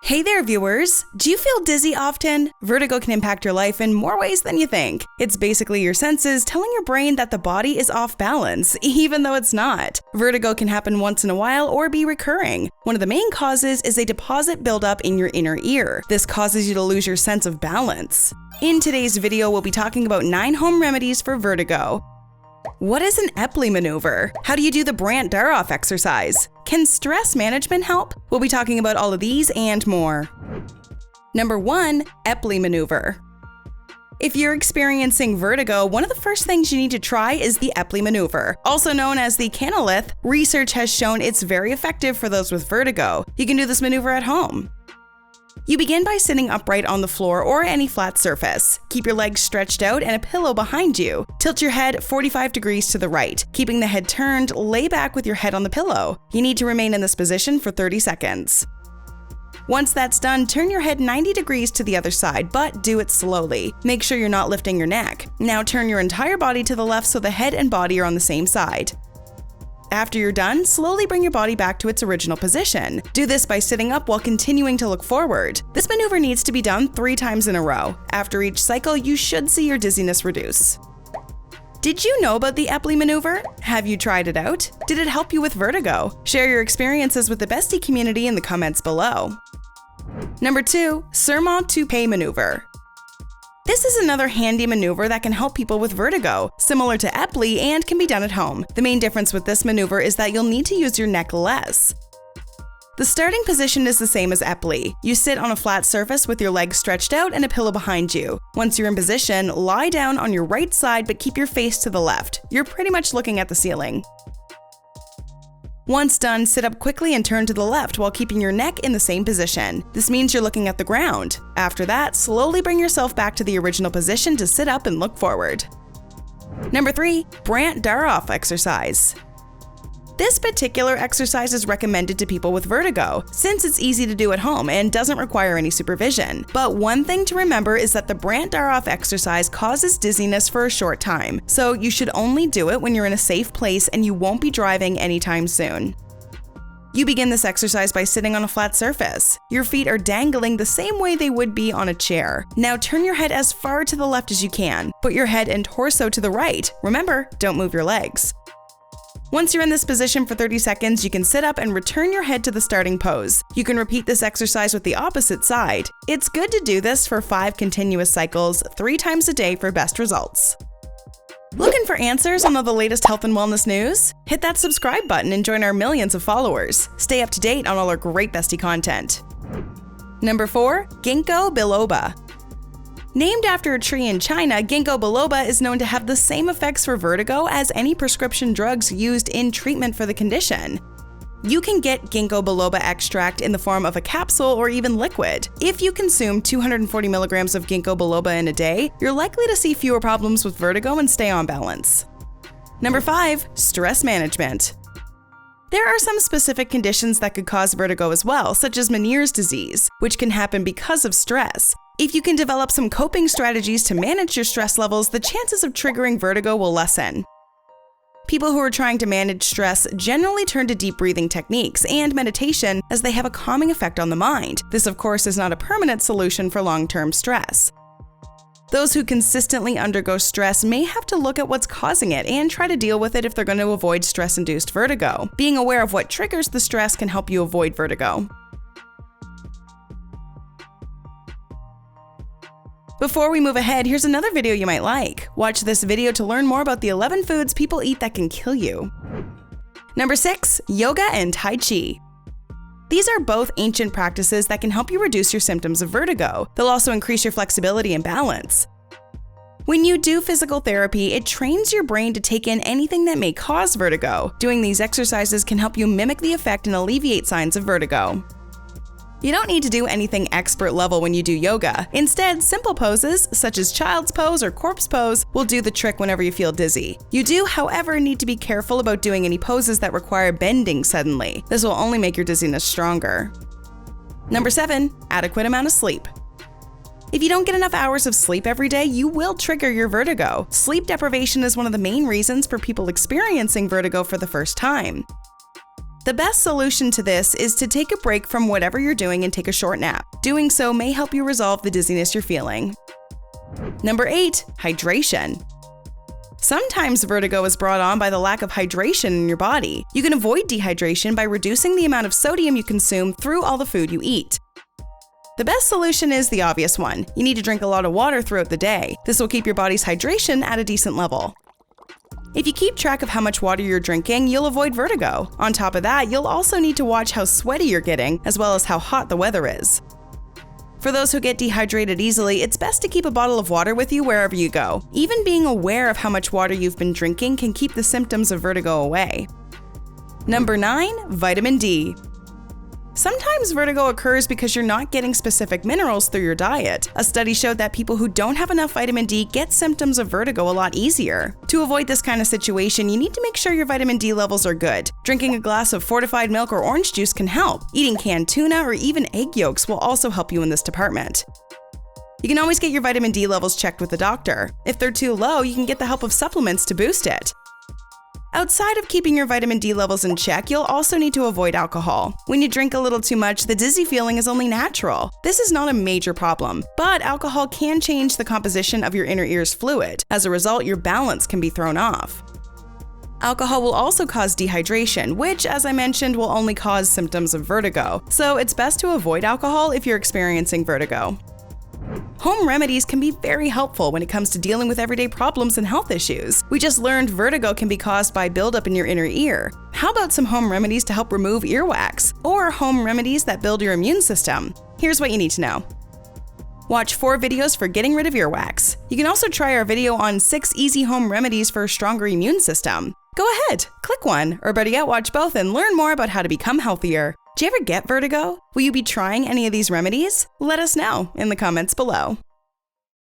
Hey there, viewers! Do you feel dizzy often? Vertigo can impact your life in more ways than you think. It's basically your senses telling your brain that the body is off balance, even though it's not. Vertigo can happen once in a while or be recurring. One of the main causes is a deposit buildup in your inner ear. This causes you to lose your sense of balance. In today's video, we'll be talking about 9 home remedies for vertigo. What is an Epley maneuver? How do you do the Brandt-Daroff exercise? Can stress management help? We'll be talking about all of these and more. Number 1. Epley maneuver. If you're experiencing vertigo, one of the first things you need to try is the Epley maneuver. Also known as the Canalith, research has shown it's very effective for those with vertigo. You can do this maneuver at home. You begin by sitting upright on the floor or any flat surface. Keep your legs stretched out and a pillow behind you. Tilt your head 45 degrees to the right. Keeping the head turned, lay back with your head on the pillow. You need to remain in this position for 30 seconds. Once that's done, turn your head 90 degrees to the other side, but do it slowly. Make sure you're not lifting your neck. Now turn your entire body to the left so the head and body are on the same side. After you're done, slowly bring your body back to its original position. Do this by sitting up while continuing to look forward. This maneuver needs to be done 3 times in a row. After each cycle, you should see your dizziness reduce. Did you know about the Epley maneuver? Have you tried it out? Did it help you with vertigo? Share your experiences with the Bestie community in the comments below. Number 2. Semont-Toupet maneuver. This is another handy maneuver that can help people with vertigo, similar to Epley, and can be done at home. The main difference with this maneuver is that you'll need to use your neck less. The starting position is the same as Epley. You sit on a flat surface with your legs stretched out and a pillow behind you. Once you're in position, lie down on your right side but keep your face to the left. You're pretty much looking at the ceiling. Once done, sit up quickly and turn to the left while keeping your neck in the same position. This means you're looking at the ground. After that, slowly bring yourself back to the original position to sit up and look forward. Number 3. Brandt-Daroff exercise. This particular exercise is recommended to people with vertigo, since it's easy to do at home and doesn't require any supervision. But one thing to remember is that the Brandt-Daroff exercise causes dizziness for a short time, so you should only do it when you're in a safe place and you won't be driving anytime soon. You begin this exercise by sitting on a flat surface. Your feet are dangling the same way they would be on a chair. Now turn your head as far to the left as you can. Put your head and torso to the right. Remember, don't move your legs. Once you're in this position for 30 seconds, you can sit up and return your head to the starting pose. You can repeat this exercise with the opposite side. It's good to do this for 5 continuous cycles, 3 times a day for best results. Looking for answers on all the latest health and wellness news? Hit that subscribe button and join our millions of followers. Stay up to date on all our great Bestie content. Number 4. Ginkgo biloba. Named after a tree in China, Ginkgo biloba is known to have the same effects for vertigo as any prescription drugs used in treatment for the condition. You can get Ginkgo biloba extract in the form of a capsule or even liquid. If you consume 240 milligrams of Ginkgo biloba in a day, you're likely to see fewer problems with vertigo and stay on balance. Number 5. Stress management. There are some specific conditions that could cause vertigo as well, such as Meniere's disease, which can happen because of stress. If you can develop some coping strategies to manage your stress levels, the chances of triggering vertigo will lessen. People who are trying to manage stress generally turn to deep breathing techniques and meditation as they have a calming effect on the mind. This, of course, is not a permanent solution for long-term stress. Those who consistently undergo stress may have to look at what's causing it and try to deal with it if they're going to avoid stress-induced vertigo. Being aware of what triggers the stress can help you avoid vertigo. Before we move ahead, here's another video you might like. Watch this video to learn more about the 11 foods people eat that can kill you. Number 6. Yoga and Tai Chi. These are both ancient practices that can help you reduce your symptoms of vertigo. They'll also increase your flexibility and balance. When you do physical therapy, it trains your brain to take in anything that may cause vertigo. Doing these exercises can help you mimic the effect and alleviate signs of vertigo. You don't need to do anything expert level when you do yoga. Instead, simple poses, such as child's pose or corpse pose, will do the trick whenever you feel dizzy. You do, however, need to be careful about doing any poses that require bending suddenly. This will only make your dizziness stronger. Number 7. Adequate amount of sleep. If you don't get enough hours of sleep every day, you will trigger your vertigo. Sleep deprivation is one of the main reasons for people experiencing vertigo for the first time. The best solution to this is to take a break from whatever you're doing and take a short nap. Doing so may help you resolve the dizziness you're feeling. Number 8. Hydration. Sometimes vertigo is brought on by the lack of hydration in your body. You can avoid dehydration by reducing the amount of sodium you consume through all the food you eat. The best solution is the obvious one. You need to drink a lot of water throughout the day. This will keep your body's hydration at a decent level. If you keep track of how much water you're drinking, you'll avoid vertigo. On top of that, you'll also need to watch how sweaty you're getting, as well as how hot the weather is. For those who get dehydrated easily, it's best to keep a bottle of water with you wherever you go. Even being aware of how much water you've been drinking can keep the symptoms of vertigo away. Number 9. Vitamin D. Sometimes vertigo occurs because you're not getting specific minerals through your diet. A study showed that people who don't have enough vitamin D get symptoms of vertigo a lot easier. To avoid this kind of situation, you need to make sure your vitamin D levels are good. Drinking a glass of fortified milk or orange juice can help. Eating canned tuna or even egg yolks will also help you in this department. You can always get your vitamin D levels checked with a doctor. If they're too low, you can get the help of supplements to boost it. Outside of keeping your vitamin D levels in check, you'll also need to avoid alcohol. When you drink a little too much, the dizzy feeling is only natural. This is not a major problem, but alcohol can change the composition of your inner ear's fluid. As a result, your balance can be thrown off. Alcohol will also cause dehydration, which, as I mentioned, will only cause symptoms of vertigo, so it's best to avoid alcohol if you're experiencing vertigo. Home remedies can be very helpful when it comes to dealing with everyday problems and health issues. We just learned vertigo can be caused by buildup in your inner ear. How about some home remedies to help remove earwax? Or home remedies that build your immune system? Here's what you need to know. Watch 4 videos for getting rid of earwax. You can also try our video on 6 easy home remedies for a stronger immune system. Go ahead, click one, or better yet, watch both and learn more about how to become healthier. Do you ever get vertigo? Will you be trying any of these remedies? Let us know in the comments below.